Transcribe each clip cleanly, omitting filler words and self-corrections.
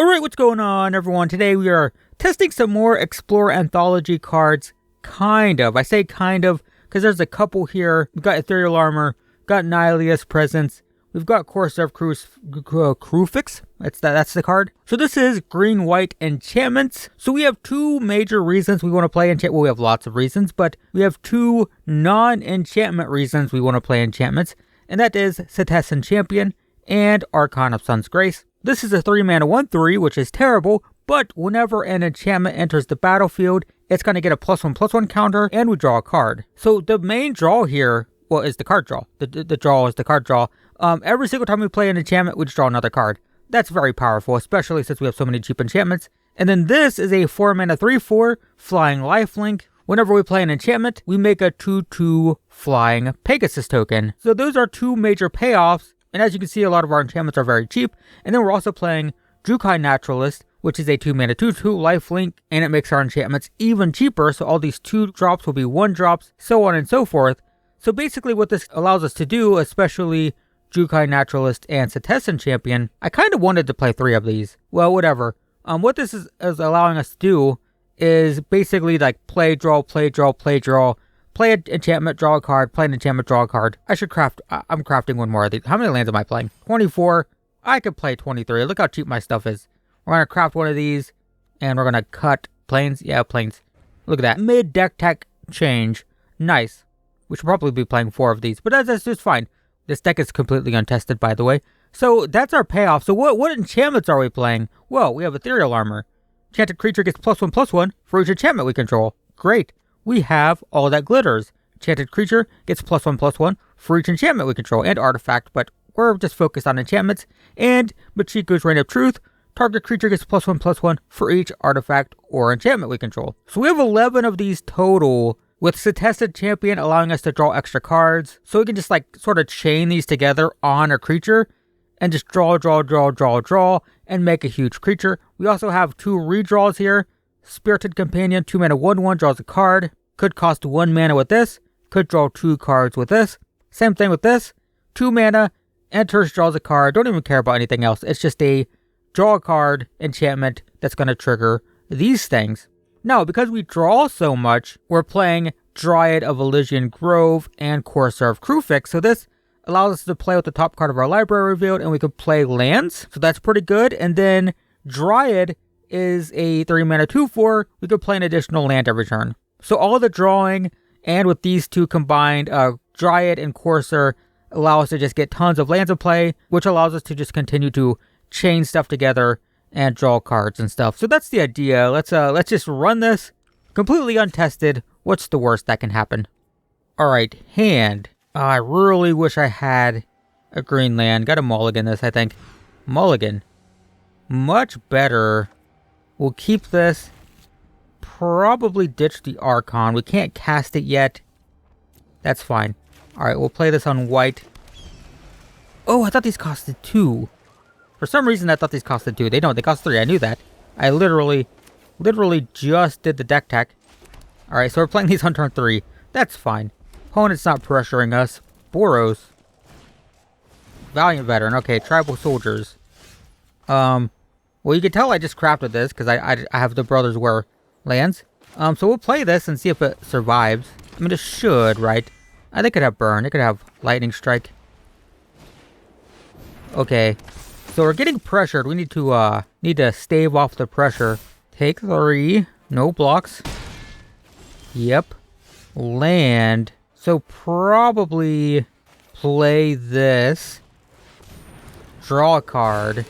Alright, what's going on, everyone? Today we are testing some more Explore Anthology cards. Kind of. I say kind of because there's a couple here. We've got Ethereal Armor, got Nihilious Presence, we've got Corsair Crewfix. That's the card. So this is green-white enchantments. So we have two major reasons we want to play enchantments. Well, we have lots of reasons, but we have two non-enchantment reasons we want to play enchantments. And that is Selesnya Champion and Archon of Sun's Grace. This is a 3-mana 1/3, which is terrible, but whenever an enchantment enters the battlefield, it's going to get a +1/+1 counter, and we draw a card. So the main draw here, well, is the card draw. The draw is the card draw. Every single time we play an enchantment, we just draw another card. That's very powerful, especially since we have so many cheap enchantments. And then this is a 4-mana 3/4 flying lifelink. Whenever we play an enchantment, we make a 2/2 flying Pegasus token. So those are two major payoffs. And as you can see, a lot of our enchantments are very cheap. And then we're also playing Jukai Naturalist, which is a 2-mana 2/2 lifelink, and it makes our enchantments even cheaper. So all these 2-drops will be 1-drops, so on and so forth. So basically what this allows us to do, especially Jukai Naturalist and Selesnya Champion, I kind of wanted to play 3 of these. Well, whatever. What this is allowing us to do is basically like play, draw, play, draw, play, draw. Play an enchantment, draw a card, play an enchantment, draw a card. I should craft, I'm crafting one more of these. How many lands am I playing? 24. I could play 23. Look how cheap my stuff is. We're going to craft one of these, and we're going to cut planes. Yeah, planes. Look at that. Mid-deck tech change. Nice. We should probably be playing 4 of these, but that's just fine. This deck is completely untested, by the way. So that's our payoff. So what enchantments are we playing? Well, we have Ethereal Armor. Enchanted creature gets +1/+1 for each enchantment we control. Great. We have All That Glitters. Enchanted creature gets +1/+1 for each enchantment we control, and artifact, but we're just focused on enchantments. And Machiko's Reign of Truth. Target creature gets +1/+1 for each artifact or enchantment we control. So we have 11 of these total, with Selesnya Champion allowing us to draw extra cards. So we can just like sort of chain these together on a creature and just draw, and make a huge creature. We also have 2 redraws here. Spirited Companion, 2-mana 1/1, draws a card. Could cost 1 mana with this. Could draw 2 cards with this. Same thing with this. 2 mana, enters, draws a card. Don't even care about anything else. It's just a draw a card enchantment that's going to trigger these things. Now, because we draw so much, we're playing Dryad of Elysian Grove and Corsair of Crewfix. So this allows us to play with the top card of our library revealed, and we can play lands. So that's pretty good. And then Dryad is a 3-mana 2/4. We could play an additional land every turn. So all the drawing, and with these two combined, Dryad and Corsair allow us to just get tons of lands to play, which allows us to just continue to chain stuff together and draw cards and stuff. So that's the idea. Let's just run this completely untested. What's the worst that can happen? All right, hand. I really wish I had a green land. Got to mulligan this, I think. Mulligan. Much better. We'll keep this. Probably ditch the Archon. We can't cast it yet. That's fine. Alright, we'll play this on white. Oh, I thought these costed 2. For some reason, I thought these costed 2. They don't. They cost 3. I knew that. I literally just did the deck tech. Alright, so we're playing these on turn 3. That's fine. Opponent's not pressuring us. Boros. Valiant Veteran. Okay, Tribal Soldiers. Well, you can tell I just crafted this because I have the Brothers War lands. So we'll play this and see if it survives. I mean, it should, right? I think it could have Burn. It could have Lightning Strike. Okay. So we're getting pressured. We need to stave off the pressure. Take 3. No blocks. Yep. Land. So probably play this. Draw a card.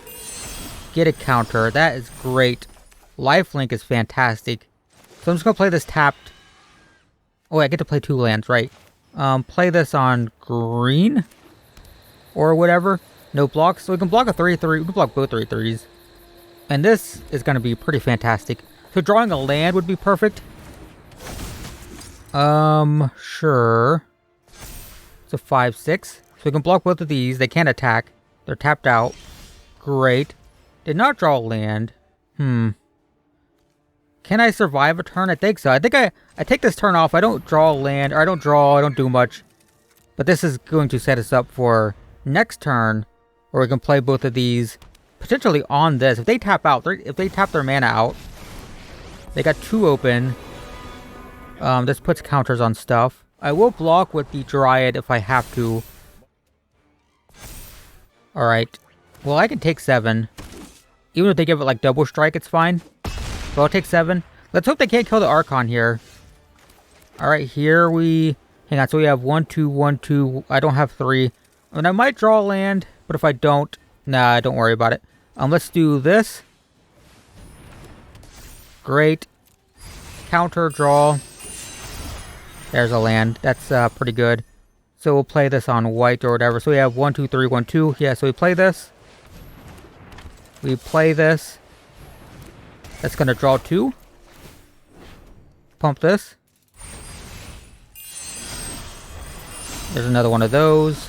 Get a counter. That is great. Lifelink is fantastic. So I'm just going to play this tapped. Oh, I get to play 2 lands, right? Play this on green. Or whatever. No blocks. So we can block a 3/3. We can block both 3/3s. And this is going to be pretty fantastic. So drawing a land would be perfect. Sure. It's a 5/6. So we can block both of these. They can't attack. They're tapped out. Great. Did not draw a land. Can I survive a turn? I think so. I think I take this turn off. I don't draw a land, or I don't do much. But this is going to set us up for next turn, where we can play both of these, potentially on this. If they tap out, if they tap their mana out, they got 2 open. This puts counters on stuff. I will block with the Dryad if I have to. Alright. Well, I can take 7. Even if they give it like double strike, it's fine. So I'll take 7. Let's hope they can't kill the Archon here. Alright, here we... Hang on, so we have 1, 2, 1, 2. I don't have 3. And I might draw land, but if I don't... Nah, don't worry about it. Let's do this. Great. Counter, draw. There's a land. That's pretty good. So we'll play this on white or whatever. So we have 1, 2, 3, 1, 2. Yeah, so we play this. We play this. That's going to draw 2. Pump this. There's another one of those.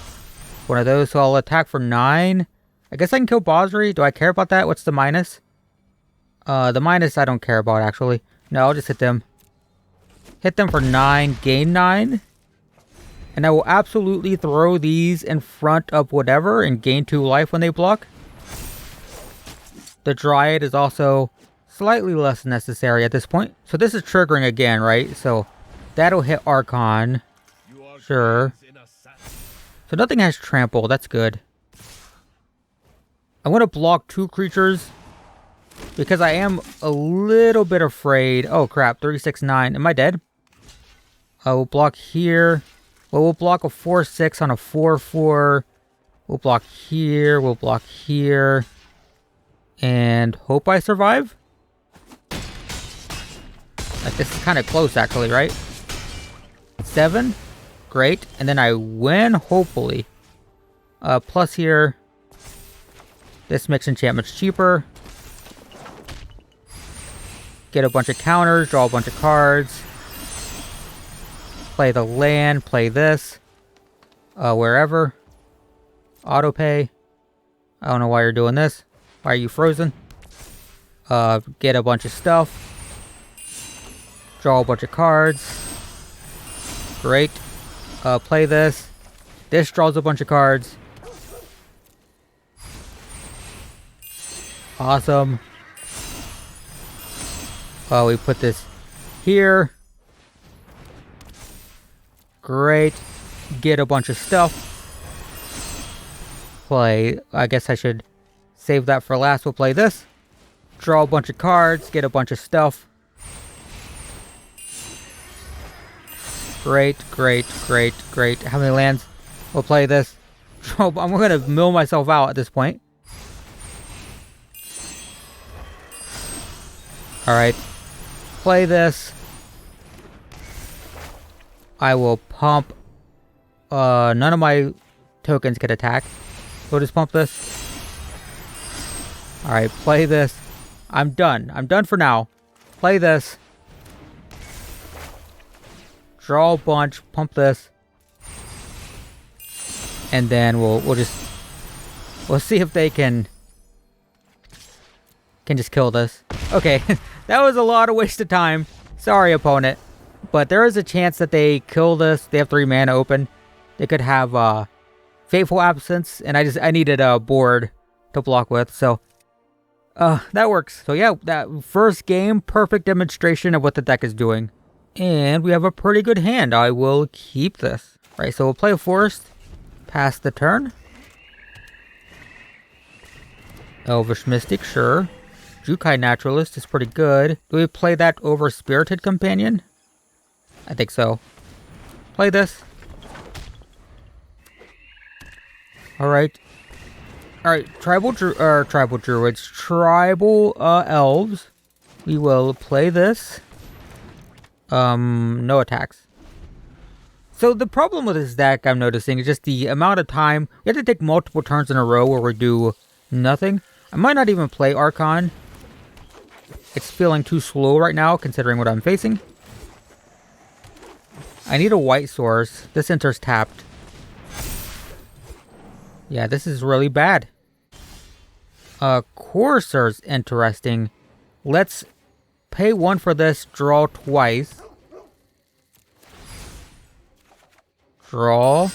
One of those. So I'll attack for 9. I guess I can kill Bosri. Do I care about that? What's the minus? The minus I don't care about, actually. No, I'll just hit them. Hit them for 9. Gain 9. And I will absolutely throw these in front of whatever and gain 2 life when they block. The Dryad is also slightly less necessary at this point. So this is triggering again, right? So that'll hit Archon. Sure. So nothing has trample. That's good. I want to block 2 creatures because I am a little bit afraid. Oh crap, 3/6/9. Am I dead? I will block here. Well, we'll block a 4/6 on a 4/4. We'll block here. We'll block here. And hope I survive? Like, this is kind of close, actually, right? 7. Great. And then I win, hopefully. Plus here. This makes enchantments cheaper. Get a bunch of counters, draw a bunch of cards. Play the land, play this. Wherever. Autopay. I don't know why you're doing this. Why are you frozen? Get a bunch of stuff. Draw a bunch of cards. Great. Play this. This draws a bunch of cards. Awesome. We put this here. Great. Get a bunch of stuff. Play. I guess I should save that for last. We'll play this. Draw a bunch of cards. Get a bunch of stuff. Great, great, great, great. How many lands? We'll play this. I'm going to mill myself out at this point. Alright. Play this. I will pump. None of my tokens can attack. We'll just pump this. Alright, play this. I'm done. I'm done for now. Play this. Draw a bunch. Pump this. And then we'll see if they can just kill this. Okay, that was a lot of wasted time. Sorry, opponent. But there is a chance that they kill this. They have 3 mana open. They could have Fateful Absence, and I needed a board to block with, so that works. So yeah, that first game, perfect demonstration of what the deck is doing. And we have a pretty good hand. I will keep this. Right, so we'll play a Forest. Pass the turn. Elvish Mystic, sure. Jukai Naturalist is pretty good. Do we play that over Spirited Companion? I think so. Play this. Alright. Alright, tribal druids. Tribal elves. We will play this. No attacks. So the problem with this deck, I'm noticing, is just the amount of time. We have to take multiple turns in a row where we do nothing. I might not even play Archon. It's feeling too slow right now, considering what I'm facing. I need a white source. This enters tapped. Yeah, this is really bad. Courser's interesting. Let's pay 1 for this, draw twice. Draw.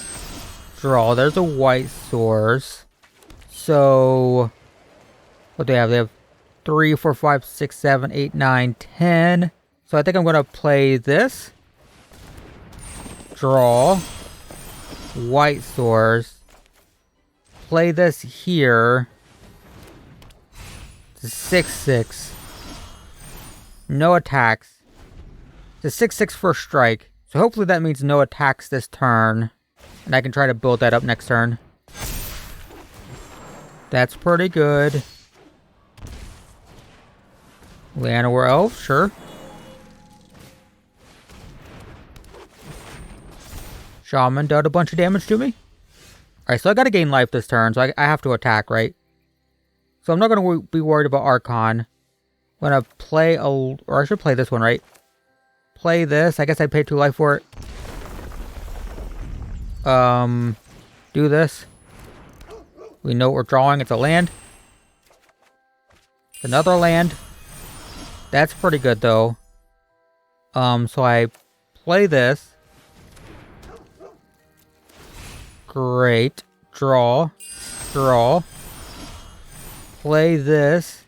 Draw. There's a white source. So What do they have? They have 3, 4, 5, 6, 7, 8, 9, 10. So I think I'm going to play this. Draw. White source. Play this here. It's a 6/6. No attacks. It's a 6/6 first strike. So hopefully that means no attacks this turn. And I can try to build that up next turn. That's pretty good. Llanowar Elf, sure. Shaman dealt a bunch of damage to me. Alright, so I gotta gain life this turn, so I have to attack, right? So I'm not gonna be worried about Archon. I'm gonna play or I should play this one, right? Play this. I guess I paid 2 life for it. Do this. We know what we're drawing. It's a land. Another land. That's pretty good, though. So I play this. Great. Draw. Draw. Play this.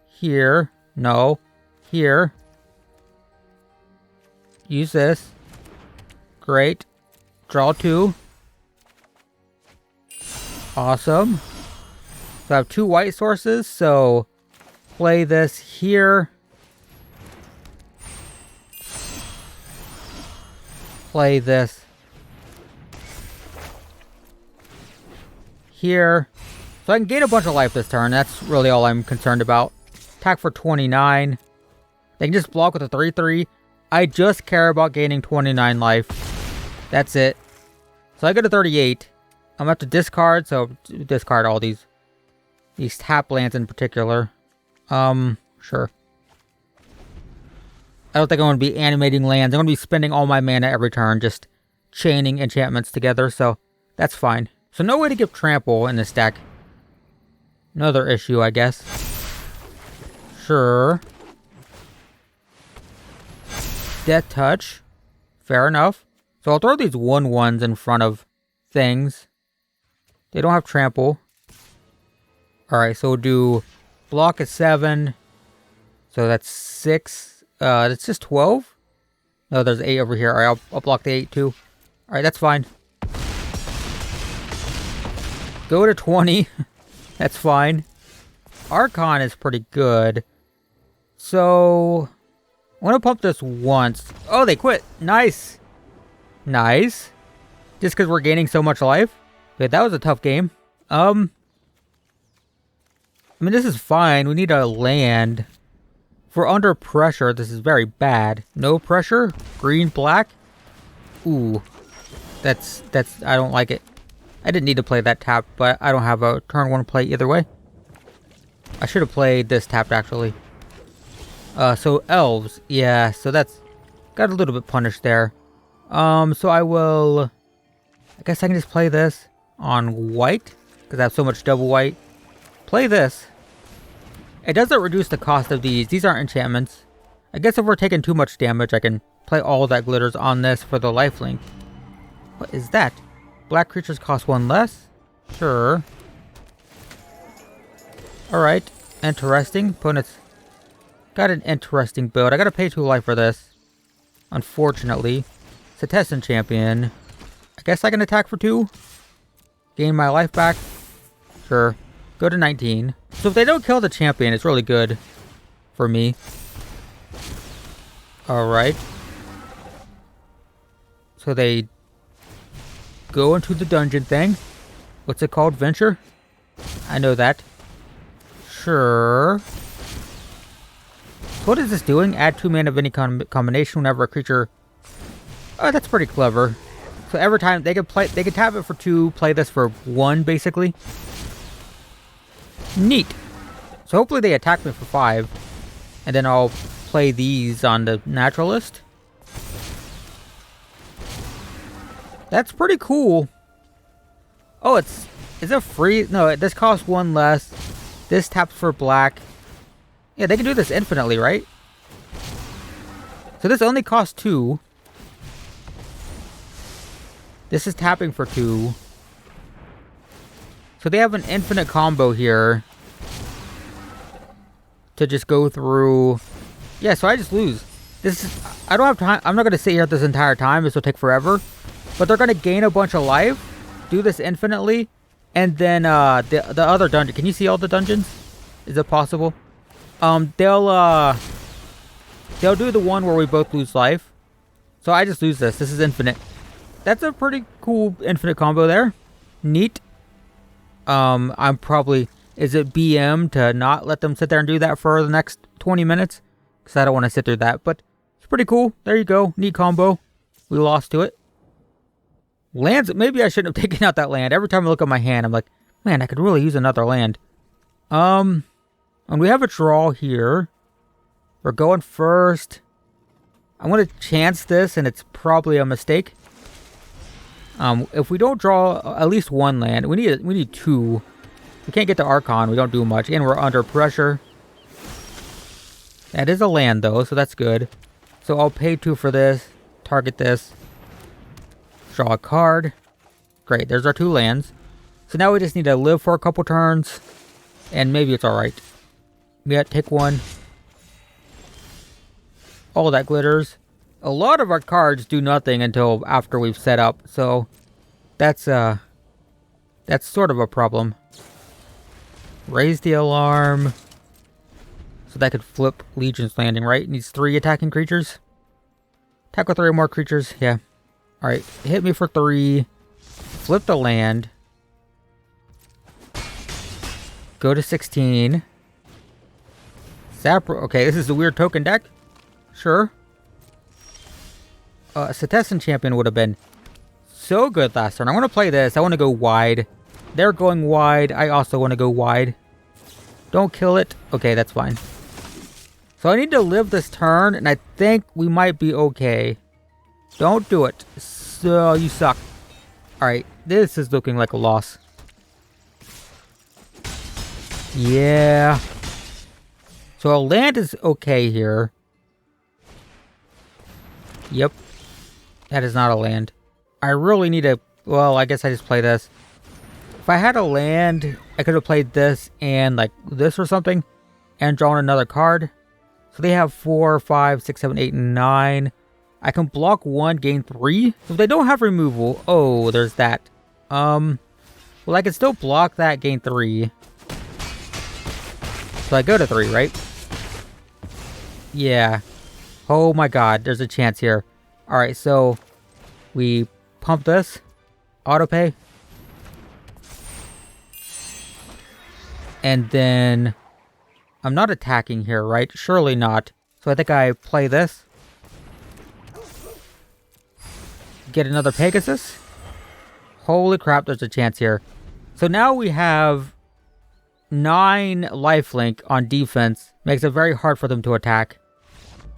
Here. No. Here. Use this. Great. Draw 2. Awesome. So I have 2 white sources, so play this here. Play this here. So I can gain a bunch of life this turn. That's really all I'm concerned about. Attack for 29. They can just block with a 3/3. I just care about gaining 29 life. That's it. So I go to 38. I'm going to have to discard, so discard all these tap lands in particular. Sure. I don't think I'm going to be animating lands. I'm going to be spending all my mana every turn, just chaining enchantments together, so that's fine. So no way to give trample in this deck. Another issue, I guess. Sure. Death Touch. Fair enough. So I'll throw these 1/1s in front of things. They don't have trample. Alright, so we'll do block at 7. So that's 6. That's just 12? No, there's 8 over here. Alright, I'll block the 8 too. Alright, that's fine. Go to 20. That's fine. Archon is pretty good. So I want to pump this once. Oh, they quit. Nice. Nice. Just because we're gaining so much life. Okay, that was a tough game. I mean, this is fine. We need a land. If we're under pressure, this is very bad. No pressure. Green, black. Ooh. That's, I don't like it. I didn't need to play that tap, but I don't have a turn 1 play either way. I should have played this tapped, actually. So Elves. Yeah, so that's got a little bit punished there. So I will... I guess I can just play this on white, because I have so much double white. Play this. It doesn't reduce the cost of these. These aren't enchantments. I guess if we're taking too much damage, I can play all that glitters on this for the lifelink. What is that? Black creatures cost 1 less? Sure. Alright. Interesting. Opponent's got an interesting build. I gotta pay 2 life for this. Unfortunately. Selesnya Champion. I guess I can attack for 2. Gain my life back. Sure. Go to 19. So if they don't kill the champion, it's really good for me. Alright. So they go into the dungeon thing. What's it called? Venture? I know that. Sure. What is this doing? Add 2 mana of any combination whenever a creature... Oh, that's pretty clever. So every time they could tap it for 2, play this for 1, basically. Neat. So hopefully they attack me for 5. And then I'll play these on the naturalist. That's pretty cool. Oh, is it free? No, this costs 1 less. This taps for black. Yeah, they can do this infinitely, right? So this only costs 2. This is tapping for 2. So they have an infinite combo here. to just go through. Yeah, so I just lose. I don't have time. I'm not going to sit here this entire time. This will take forever. But they're going to gain a bunch of life, do this infinitely, and then the other dungeon. Can you see all the dungeons? Is it possible? They'll do the one where we both lose life. So I just lose this. This is infinite. That's a pretty cool infinite combo there. Neat. I'm probably... Is it BM to not let them sit there and do that for the next 20 minutes? Because I don't want to sit through that. But it's pretty cool. There you go. Neat combo. We lost to it. Lands... Maybe I shouldn't have taken out that land. Every time I look at my hand, I'm like, man, I could really use another land. And we have a draw here. We're going first. I'm going to chance this, and it's probably a mistake. If we don't draw at least one land, we need two. We can't get to Archon. We don't do much. And we're under pressure. That is a land, though, so that's good. So I'll pay 2 for this. Target this. Draw a card. Great, there's our 2 lands. So now we just need to live for a couple turns. And maybe it's alright. Yeah, take 1. All that glitters. A lot of our cards do nothing until after we've set up. So that's sort of a problem. Raise the alarm. So that could flip Legion's Landing, right? It needs 3 attacking creatures. Attack with 3 more creatures. Yeah. Alright. Hit me for 3. Flip the land. Go to 16. Zap. Okay, this is a weird token deck. Sure. Selesnya Champion would have been so good last turn. I want to play this. I want to go wide. They're going wide. I also want to go wide. Don't kill it. Okay, that's fine. So I need to live this turn, and I think we might be okay. Don't do it. So you suck. Alright, this is looking like a loss. Yeah. So a land is okay here. Yep. That is not a land. I really need a... Well, I guess I just play this. If I had a land, I could have played this and like this or something. And drawn another card. So they have 4, 5, 6, 7, 8, and 9. I can block 1, gain 3. So if they don't have removal... Oh, there's that. Well, I can still block that, gain 3. So I go to 3, right? Yeah. Oh my god, there's a chance here. Alright, so we pump this. Autopay. And then I'm not attacking here, right? Surely not. So I think I play this. Get another Pegasus. Holy crap, there's a chance here. So now we have 9 lifelink on defense. Makes it very hard for them to attack.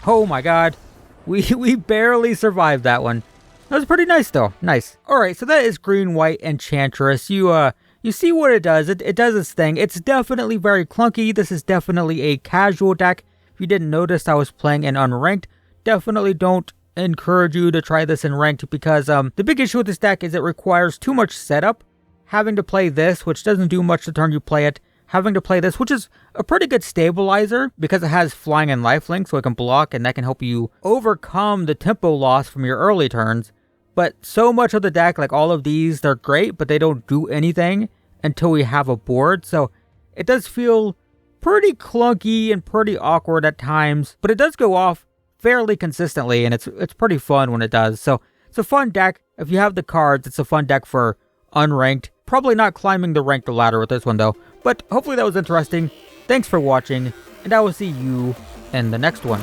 Oh my god. We barely survived that one. That was pretty nice though. Nice. Alright, so that is Green-White Enchantress. You see what it does. It does its thing. It's definitely very clunky. This is definitely a casual deck. If you didn't notice, I was playing in unranked. Definitely don't encourage you to try this in ranked because the big issue with this deck is it requires too much setup. Having to play this, which doesn't do much the turn you play it. Having to play this, which is a pretty good stabilizer because it has flying and lifelink, so it can block and that can help you overcome the tempo loss from your early turns. But so much of the deck, like all of these, they're great, but they don't do anything until we have a board. So it does feel pretty clunky and pretty awkward at times, but it does go off fairly consistently, and it's pretty fun when it does. So it's a fun deck. If you have the cards, it's a fun deck for unranked. Probably not climbing the ranked ladder with this one though, but hopefully that was interesting. Thanks for watching, and I will see you in the next one.